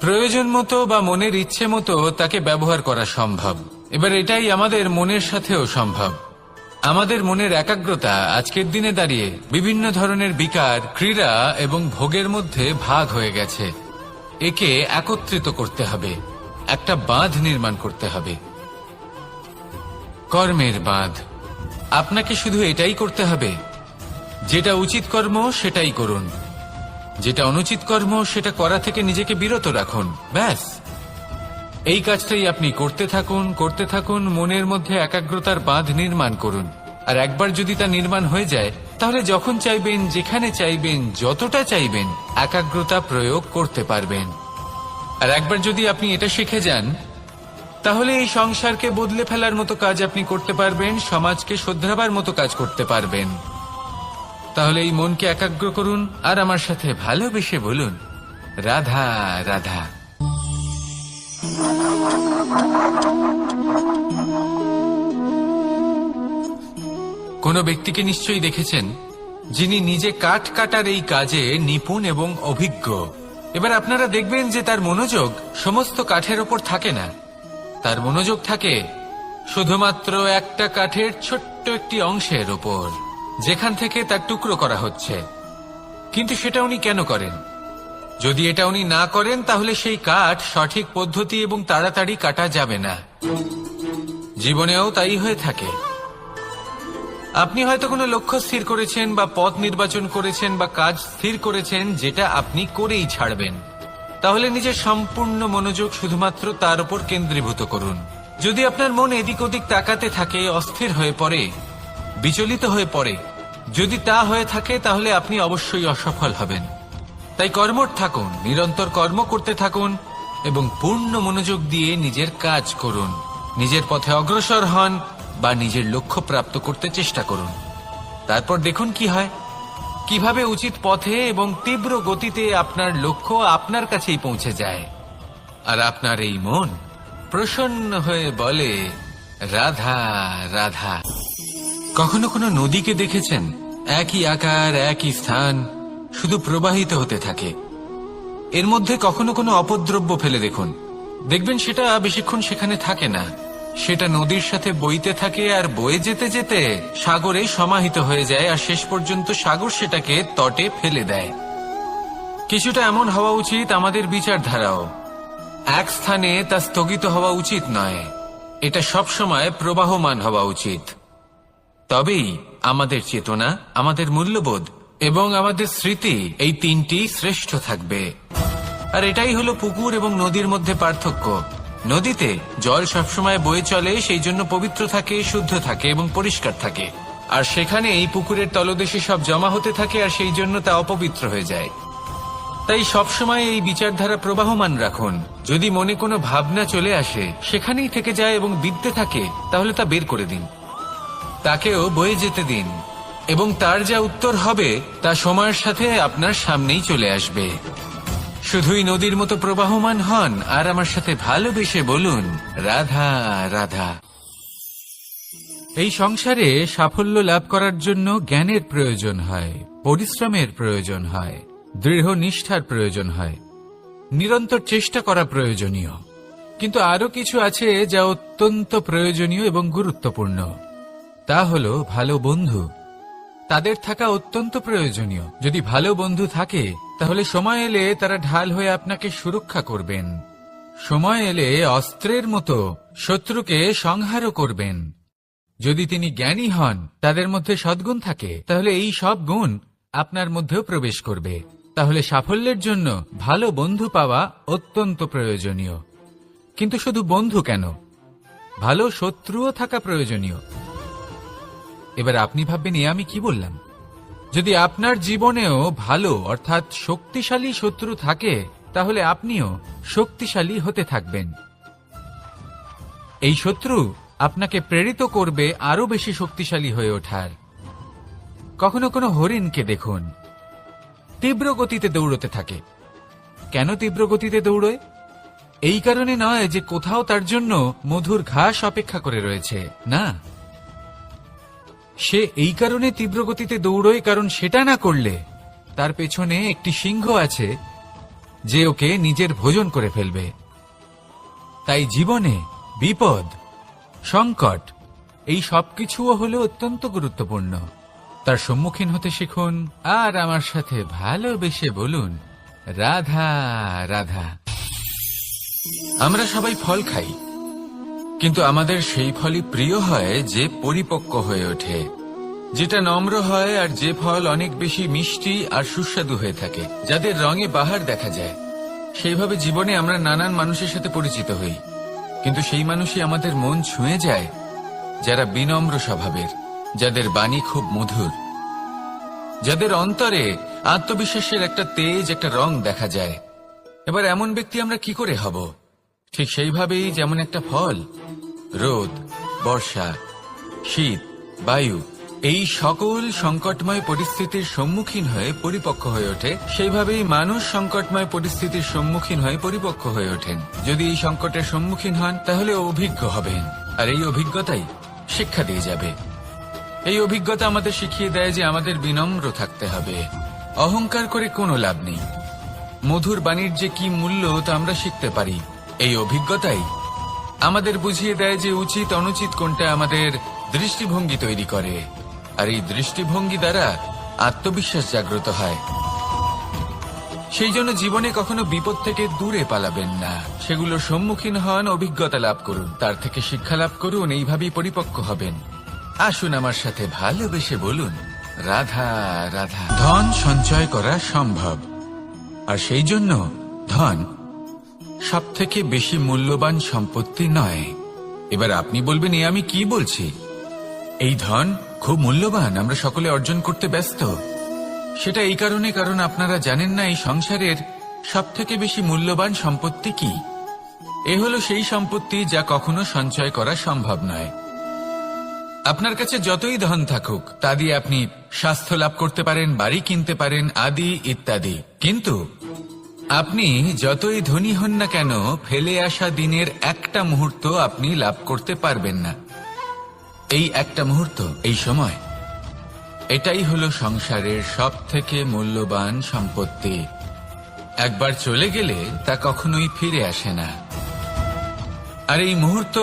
প্রয়োজন মতো বা মনের ইচ্ছে মতো তাকে ব্যবহার করা সম্ভব। এবার এটাই আমাদের মনের সাথেও সম্ভব। আমাদের মনের একাগ্রতা আজকের দিনে দাঁড়িয়ে বিভিন্ন ধরনের বিকার, ক্রীড়া এবং ভোগের মধ্যে ভাগ হয়ে গেছে। একে একত্রিত করতে হবে, একটা বাঁধ নির্মাণ করতে হবে, কর্মের বাঁধ। আপনাকে শুধু এটাই করতে হবে, যেটা উচিত কর্ম সেটাই করুন, যেটা অনুচিত কর্ম সেটা করা থেকে নিজেকে বিরত রাখুন। ব্যাস, এই কাজটাই আপনি করতে থাকুন, মনের মধ্যে একাগ্রতার বাঁধ নির্মাণ করুন। আর একবার যদি তা নির্মাণ হয়ে যায়, তাহলে যখন চাইবেন, যেখানে চাইবেন, যতটা চাইবেন একাগ্রতা প্রয়োগ করতে পারবেন। আর একবার যদি আপনি এটা শিখে যান, তাহলে এই সংসারকে বদলে ফেলার মতো কাজ আপনি করতে পারবেন, সমাজকে শোধরাবার মতো কাজ করতে পারবেন। তাহলে এই মনকে একাগ্র করুন আর আমার সাথে ভালোবেসে বলুন, রাধা রাধা। কোন ব্যক্তিকে নিশ্চয়ই দেখেছেন যিনি নিজে কাঠ কাটার এই কাজে নিপুণ এবং অভিজ্ঞ। এবার আপনারা দেখবেন যে তার মনোযোগ সমস্ত কাঠের ওপর থাকে না, তার মনোযোগ থাকে শুধুমাত্র একটা কাঠের ছোট্ট একটি অংশের ওপর, যেখান থেকে তার টুকরো করা হচ্ছে। কিন্তু সেটা উনি কেন করেন? যদি এটা উনি না করেন তাহলে সেই কাঠ সঠিক পদ্ধতি এবং তাড়াতাড়ি কাটা যাবে না। জীবনেও তাই হয়ে থাকে। আপনি হয়তো কোনো লক্ষ্য স্থির করেছেন বা পথ নির্বাচন করেছেন বা কাজ স্থির করেছেন যেটা আপনি করেই ছাড়বেন। তাহলে নিজের সম্পূর্ণ মনোযোগ শুধুমাত্র তার উপর কেন্দ্রীভূত করুন। যদি আপনার মন এদিক ওদিক তাকাতে থাকে, অস্থির হয়ে পড়ে, বিচলিত হয়ে পড়ে, যদি তা হয়ে থাকে তাহলে আপনি অবশ্যই অসফল হবেন। তাই কর্মঠ থাকুন, নিরন্তর কর্ম করতে থাকুন এবং পূর্ণ মনোযোগ দিয়ে নিজের কাজ করুন। নিজের পথে অগ্রসর হন বা নিজের লক্ষ্য প্রাপ্ত করতে চেষ্টা করুন। তারপর দেখুন কি হয়, কিভাবে উচিত পথে এবং তীব্র গতিতে আপনার লক্ষ্য আপনার কাছেই পৌঁছে যায়। আর আপনার এই মন প্রসন্ন হয়ে বলে, রাধা রাধা। কখনো কোনো নদীকে দেখেছেন? একই আকার, একই স্থান, শুধু প্রবাহিত হতে থাকে। এর মধ্যে কখনো কোনো অপদ্রব্য ফেলে দেখুন, দেখবেন সেটা বেশিক্ষণ সেখানে থাকে না। সেটা নদীর সাথে বইতে থাকে আর বয়ে যেতে যেতে সাগরে সমাহিত হয়ে যায়, আর শেষ পর্যন্ত সাগর সেটাকে তটে ফেলে দেয়। কিছুটা এমন হওয়া উচিত আমাদের বিচারধারাও। এক স্থানে তা স্থগিত হওয়া উচিত নয়, এটা সবসময় প্রবাহমান হওয়া উচিত। তবেই আমাদের চেতনা, আমাদের মূল্যবোধ এবং আমাদের স্মৃতি, এই তিনটি শ্রেষ্ঠ থাকবে। আর এটাই হলো পুকুর এবং নদীর মধ্যে পার্থক্য। নদীতে জল সবসময় বয়ে চলে, সেই জন্য পবিত্র থাকে, শুদ্ধ থাকে এবং পরিষ্কার থাকে। আর সেখানে এই পুকুরের তলদেশে সব জমা হতে থাকে আর সেই জন্য তা অপবিত্র হয়ে যায়। তাই সবসময় এই বিচারধারা প্রবাহমান রাখুন। যদি মনে কোনো ভাবনা চলে আসে, সেখানেই থেকে যায় এবং বিদ্যে থাকে, তাহলে তা বের করে দিন, তাকেও বয়ে যেতে দিন, এবং তার যা উত্তর হবে তা সময়ের সাথে আপনার সামনেই চলে আসবে। শুধুই নদীর মতো প্রবাহমান হন আর আমার সাথে ভালোবেসে বলুন, রাধা রাধা। এই সংসারে সাফল্য লাভ করার জন্য জ্ঞানের প্রয়োজন হয়, পরিশ্রমের প্রয়োজন হয়, দৃঢ় নিষ্ঠার প্রয়োজন হয়, নিরন্তর চেষ্টা করা প্রয়োজনীয়। কিন্তু আরো কিছু আছে যা অত্যন্ত প্রয়োজনীয় এবং গুরুত্বপূর্ণ। তা হলো ভালো বন্ধু। তাদের থাকা অত্যন্ত প্রয়োজনীয়। যদি ভালো বন্ধু থাকে তাহলে সময় এলে তারা ঢাল হয়ে আপনাকে সুরক্ষা করবেন। সময় এলে অস্ত্রের মতো শত্রুকে সংহারও করবেন। যদি তিনি জ্ঞানী হন, তাদের মধ্যে সদ্গুণ থাকে, তাহলে এই সব গুণ আপনার মধ্যেও প্রবেশ করবে। তাহলে সাফল্যের জন্য ভালো বন্ধু পাওয়া অত্যন্ত প্রয়োজনীয়। কিন্তু শুধু বন্ধু কেন, ভালো শত্রুও থাকা প্রয়োজনীয়। এবার আপনি ভাববেন, আমি কি বললাম? যদি আপনার জীবনেও ভালো অর্থাৎ শক্তিশালী শত্রু থাকে, তাহলে আপনিও শক্তিশালী হতে থাকবেন। এই শত্রু আপনাকে প্রেরিত করবে আরো বেশি শক্তিশালী হয়ে ওঠার। কখনো কোনো হরিণকে দেখুন, তীব্র গতিতে দৌড়তে থাকে। কেন তীব্র গতিতে দৌড়য়? এই কারণে নয় যে কোথাও তার জন্য মধুর ঘাস অপেক্ষা করে রয়েছে, না। সে এই কারণে তীব্র গতিতে দৌড়য় কারণ সেটা না করলে তার পেছনে একটি সিংহ আছে যে ওকে নিজের ভোজন করে ফেলবে। তাই জীবনে বিপদ, সংকট, এই সবকিছুও হলো অত্যন্ত গুরুত্বপূর্ণ। তার সম্মুখীন হতে শিখুন আর আমার সাথে ভালোবেসে বলুন, রাধা রাধা। আমরা সবাই ফল খাই, কিন্তু আমাদের সেই ফলই প্রিয় হয় যে পরিপক্ক হয়ে ওঠে, যেটা নম্র হয়, আর যে ফল অনেক বেশি মিষ্টি আর সুস্বাদু হয়ে থাকে, যাদের রঙে বাহার দেখা যায়। সেইভাবে জীবনে আমরা নানান মানুষের সাথে পরিচিত হই, কিন্তু সেই মানুষই আমাদের মন ছুঁয়ে যায় যারা বিনম্র স্বভাবের, যাদের বাণী খুব মধুর, যাদের অন্তরে আত্মবিশ্বাসের একটা তেজ, একটা রং দেখা যায়। এবার এমন ব্যক্তি আমরা কি করে হব? ঠিক সেইভাবেই যেমন একটা ফল রোদ, বর্ষা, শীত, বায়ু, এই সকল সংকটময় পরিস্থিতির সম্মুখীন হয়ে পরিপক্ক হয়ে ওঠে, সেইভাবেই মানুষ সংকটময় পরিস্থিতির সম্মুখীন হয়ে পরিপক্ক হয়ে ওঠেন। যদি এই সংকটের সম্মুখীন হন তাহলে অভিজ্ঞ হবেন, আর এই অভিজ্ঞতাই শিক্ষা দিয়ে যাবে। এই অভিজ্ঞতা আমাদের শিখিয়ে দেয় যে আমাদের বিনম্র থাকতে হবে। অহংকার করে কোনো লাভ নেই। মধুর বাণীর যে কি মূল্য তা আমরা শিখতে পারি। এই অভিজ্ঞতাই আমাদের বুঝিয়ে দেয় যে উচিত অনুচিত কোনটা, আমাদের দৃষ্টিভঙ্গি তৈরি করে, আর এই দৃষ্টিভঙ্গি দ্বারা আত্মবিশ্বাস জাগ্রত হয়। সেই জন্য জীবনে কখনো বিপদ থেকে দূরে পালাবেন না, সেগুলোর সম্মুখীন হন, অভিজ্ঞতা লাভ করুন, তার থেকে শিক্ষা লাভ করুন, এইভাবেই পরিপক্ক হবেন। আসুন আমার সাথে ভালোবেসে বলুন, রাধা রাধা। ধন সঞ্চয় করা সম্ভব, আর সেই জন্য ধন সবথেকে বেশি মূল্যবান সম্পত্তি নয়। এবার আপনি বলবেন, আমি কি বলছি? এই ধন খুব মূল্যবান, আমরা সকলে অর্জন করতে ব্যস্ত। সেটা এই কারণে কারণ আপনারা জানেন না এই সংসারের সবথেকে বেশি মূল্যবান সম্পত্তি কি। এ হলো সেই সম্পত্তি যা কখনো সঞ্চয় করা সম্ভব নয়। আপনার কাছে যতই ধন থাকুক তা দিয়ে আপনি স্বাস্থ্য লাভ করতে পারেন, বাড়ি কিনতে পারেন, আদি ইত্যাদি, কিন্তু আপনি যতই ধনী হন না কেন, ফেলে আসা দিনের একটা মুহূর্ত আপনি লাভ করতে পারবেন না। এই একটা মুহূর্ত, এই সময়, এটাই হলো সংসারের সবথেকে মূল্যবান সম্পত্তি। একবার চলে গেলে তা কখনোই ফিরে আসে না। আর এই মুহূর্ত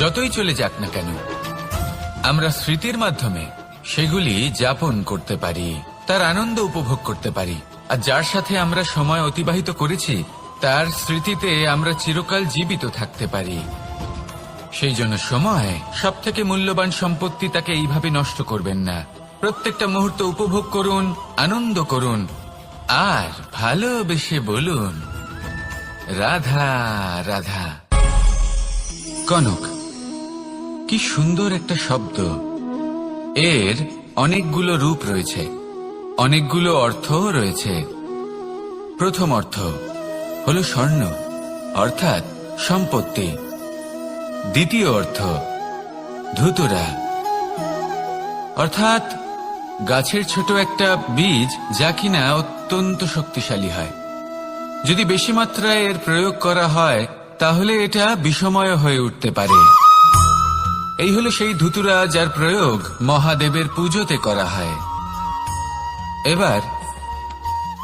যতই চলে যাক না কেন, আমরা স্মৃতির মাধ্যমে সেগুলি যাপন করতে পারি, তার আনন্দ উপভোগ করতে পারি, আর যার সাথে আমরা সময় অতিবাহিত করেছি তার স্মৃতিতে আমরা চিরকাল জীবিত থাকতে পারি। সেই জন্য সময় সবথেকে মূল্যবান সম্পত্তি, তাকে এইভাবে নষ্ট করবেন না। প্রত্যেকটা মুহূর্ত উপভোগ করুন, আনন্দ করুন, আর ভালোবেসে বলুন, রাধা রাধা। কনক, কি সুন্দর একটা শব্দ। এর অনেকগুলো রূপ রয়েছে, অনেকগুলো অর্থও রয়েছে। প্রথম অর্থ হলো স্বর্ণ, অর্থাৎ সম্পত্তি। দ্বিতীয় অর্থ ধুতুরা, অর্থাৎ গাছের ছোট একটা বীজ, যা কিনা অত্যন্ত শক্তিশালী হয়। যদি বেশি মাত্রায় এর প্রয়োগ করা হয় তাহলে এটা বিষময় হয়ে উঠতে পারে। এই হলো সেই ধুতুরা যার প্রয়োগ মহাদেবের পুজোতে করা হয়। এবার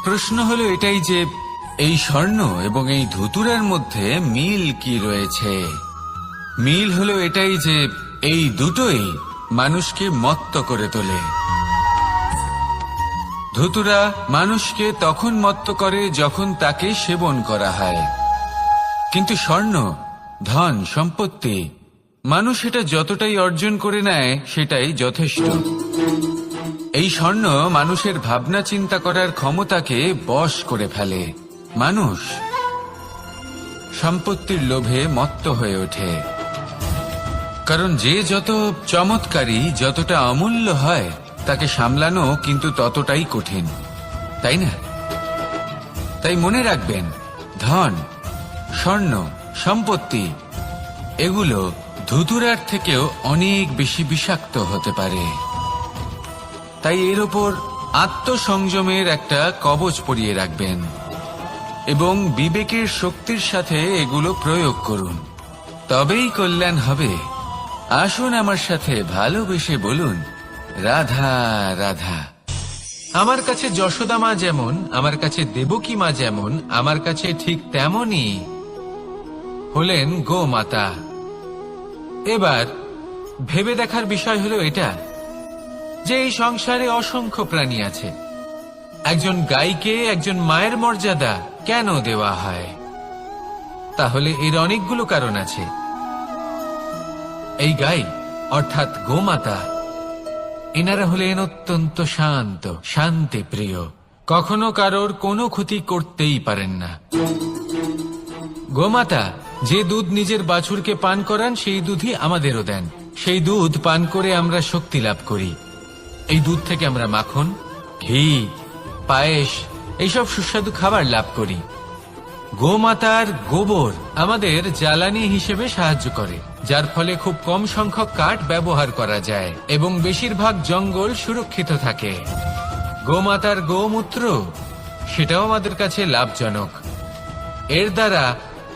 প্রশ্ন হলো এটাই যে এই স্বর্ণ এবং এই ধুতুরার মধ্যে মিল কি রয়েছে। মিল হলো এটাই যে এই দুটোই মানুষকে মত্ত করে তোলে। ধুতুরা মানুষকে তখন মত্ত করে যখন তাকে সেবন করা হয়, কিন্তু স্বর্ণ, ধন, সম্পত্তি, মানুষ এটা যতটাই অর্জন করে নেয় সেটাই যথেষ্ট। এই স্বর্ণ মানুষের ভাবনা চিন্তা করার ক্ষমতাকে বশ করে ফেলে। মানুষ সম্পত্তির লোভে মত্ত হয়ে ওঠে। কারণ যে যত চমৎকারী, যতটা অমূল্য হয়, তাকে সামলানো কিন্তু ততটাই কঠিন, তাই না? তাই মনে রাখবেন, ধন, স্বর্ণ, সম্পত্তি এগুলো ধুতুরার থেকেও অনেক বেশি বিষাক্ত হতে পারে। তাই এর ওপর আত্মসংযমের একটা কবচ পরিয়ে রাখবেন এবং বিবেকের শক্তির সাথে এগুলো প্রয়োগ করুন, তবেই কল্যাণ হবে। আসুন আমার সাথে ভালোবেসে বলুন, রাধা রাধা। আমার কাছে যশোদা মা যেমন, আমার কাছে দেবকী মা যেমন, আমার কাছে ঠিক তেমনই হলেন গোমাতা। এবার ভেবে দেখার বিষয় হলো এটা যে এই সংসারে অসংখ্য প্রাণী আছে। একজন গাইকে একজন মায়ের মর্যাদা কেন দেওয়া হয়? তাহলে এর অনেকগুলো কারণ আছে। এই গাই অর্থাৎ গোমাতা, এনারা হলেন অত্যন্ত শান্ত, শান্তি প্রিয়, কখনো কারোর কোনো ক্ষতি করতেই পারেন না। গোমাতা যে দুধ নিজের বাছুরকে পান করান, সেই দুধই আমাদেরও দেন। সেই দুধ পান করে আমরা শক্তি লাভ করি। এই দুধ থেকে আমরা মাখন, ঘি, পায়েস এইসব সুস্বাদু খাবার লাভ করি। গোমাতার গোবর আমাদের জ্বালানি হিসেবে সাহায্য করে, যার ফলে খুব কম সংখ্যক কাঠ ব্যবহার করা যায় এবং বেশিরভাগ জঙ্গল সুরক্ষিত থাকে। গোমাতার গোমূত্র, সেটাও আমাদের কাছে লাভজনক। এর দ্বারা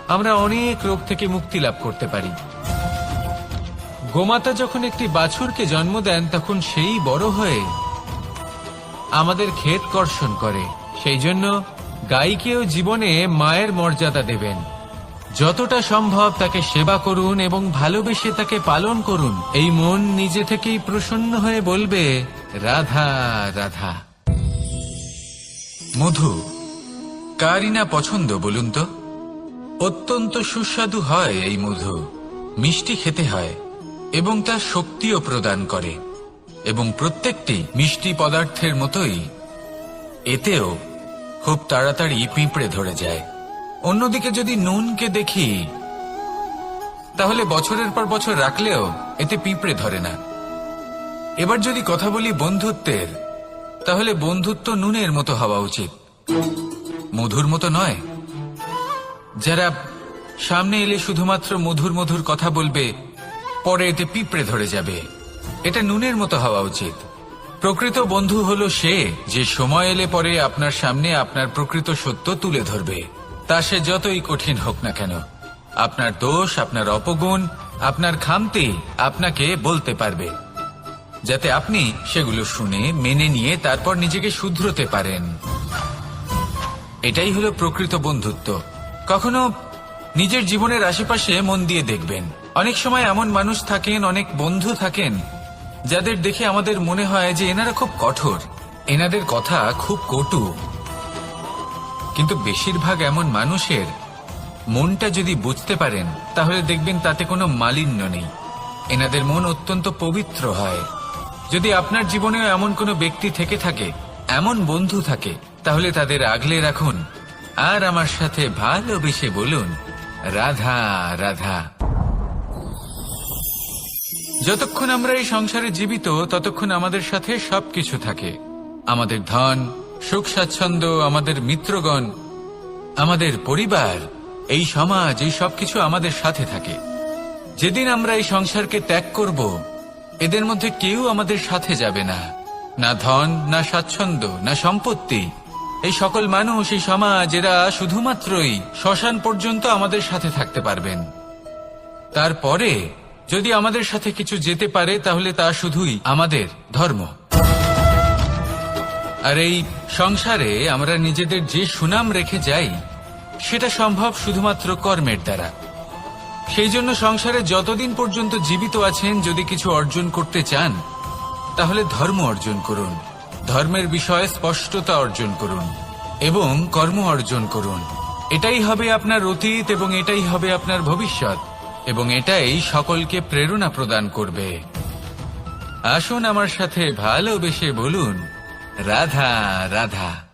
আমরা অনেক রোগ থেকে মুক্তি লাভ করতে পারি। গোমাতা যখন একটি বাছুরকে জন্ম দেন, তখন সেই বড় হয়ে আমাদের ক্ষেত কর্ষণ করে। সেই জন্য গাইকেও জীবনে মায়ের মর্যাদা দেবেন। যতটা সম্ভব তাকে সেবা করুন এবং ভালোবেসে তাকে পালন করুন। এই মন নিজে থেকেই প্রসন্ন হয়ে বলবে, রাধা রাধা। মধু কারই না পছন্দ বলুন তো? অত্যন্ত সুস্বাদু হয় এই মধু, মিষ্টি খেতে হয় এবং তা শক্তিও প্রদান করে। এবং প্রত্যেকটি মিষ্টি পদার্থের মতোই এতেও খুব তাড়াতাড়ি পিঁপড়ে ধরে যায়। অন্যদিকে যদি নুনকে দেখি, তাহলে বছরের পর বছর রাখলেও এতে পিঁপড়ে ধরে না। এবার যদি কথা বলি বন্ধুত্বের, তাহলে বন্ধুত্ব নুনের মতো হওয়া উচিত, মধুর মতো নয়। যারা সামনে এলে শুধুমাত্র মধুর মধুর কথা বলবে, পরে এতে পিঁপড়ে ধরে যাবে, এটা নুনের মতো হওয়া উচিত। প্রকৃত বন্ধু হলো সে যে সময় এলে পরে আপনার সামনে আপনার প্রকৃত সত্য তুলে ধরবে, তা সে যতই কঠিন হোক না কেন। আপনার দোষ, আপনার অপগুণ, আপনার খামতি আপনাকে বলতে পারবে, যাতে আপনি সেগুলো শুনে মেনে নিয়ে তারপর নিজেকে শুধরোতে পারেন। এটাই হলো প্রকৃত বন্ধুত্ব। কখনো নিজের জীবনের আশেপাশে মন দিয়ে দেখবেন, অনেক সময় এমন মানুষ থাকেন, অনেক বন্ধু থাকেন, যাদের দেখে আমাদের মনে হয় যে এনারা খুব কঠোর, এনাদের কথা খুব কটু। কিন্তু বেশিরভাগ এমন মানুষের মনটা যদি বুঝতে পারেন, তাহলে দেখবেন তাতে কোনো মালিন্য নেই। এনাদের মন অত্যন্ত পবিত্র হয়। যদি আপনার জীবনেও এমন কোনো ব্যক্তি থেকে থাকে, এমন বন্ধু থাকে, তাহলে তাদের আগলে রাখুন আর আমার সাথে ভালোবেসে বলুন, রাধা রাধা। যতক্ষণ আমরা এই সংসারে জীবিত, ততক্ষণ আমাদের সাথে সবকিছু থাকে। আমাদের ধন, সুখ স্বাচ্ছন্দ্য, আমাদের মিত্রগণ, আমাদের পরিবার, এই সমাজ, এই সবকিছু আমাদের সাথে থাকে। যেদিন আমরা এই সংসারকে ত্যাগ করব, এদের মধ্যে কেউ আমাদের সাথে যাবে না। না ধন, না স্বাচ্ছন্দ্য, না সম্পত্তি। এই সকল মানুষ, এই সমাজ, এরা শুধুমাত্রই শ্মশান পর্যন্ত আমাদের সাথে থাকতে পারবেন। তারপরে যদি আমাদের সাথে কিছু যেতে পারে, তাহলে তা শুধুই আমাদের ধর্ম। আর এই সংসারে আমরা নিজেদের যে সুনাম রেখে যাই, সেটা সম্ভব শুধুমাত্র কর্মের দ্বারা। সেই জন্য সংসারে যতদিন পর্যন্ত জীবিত আছেন, যদি কিছু অর্জন করতে চান, তাহলে ধর্ম অর্জন করুন, ধর্মের বিষয়ে স্পষ্টতা অর্জন করুন এবং কর্ম অর্জন করুন। এটাই হবে আপনার অতীত এবং এটাই হবে আপনার ভবিষ্যৎ, এবং এটাই সকলকে প্রেরণা প্রদান করবে। আসুন আমার সাথে ভালোবেসে বলুন, রাধা রাধা।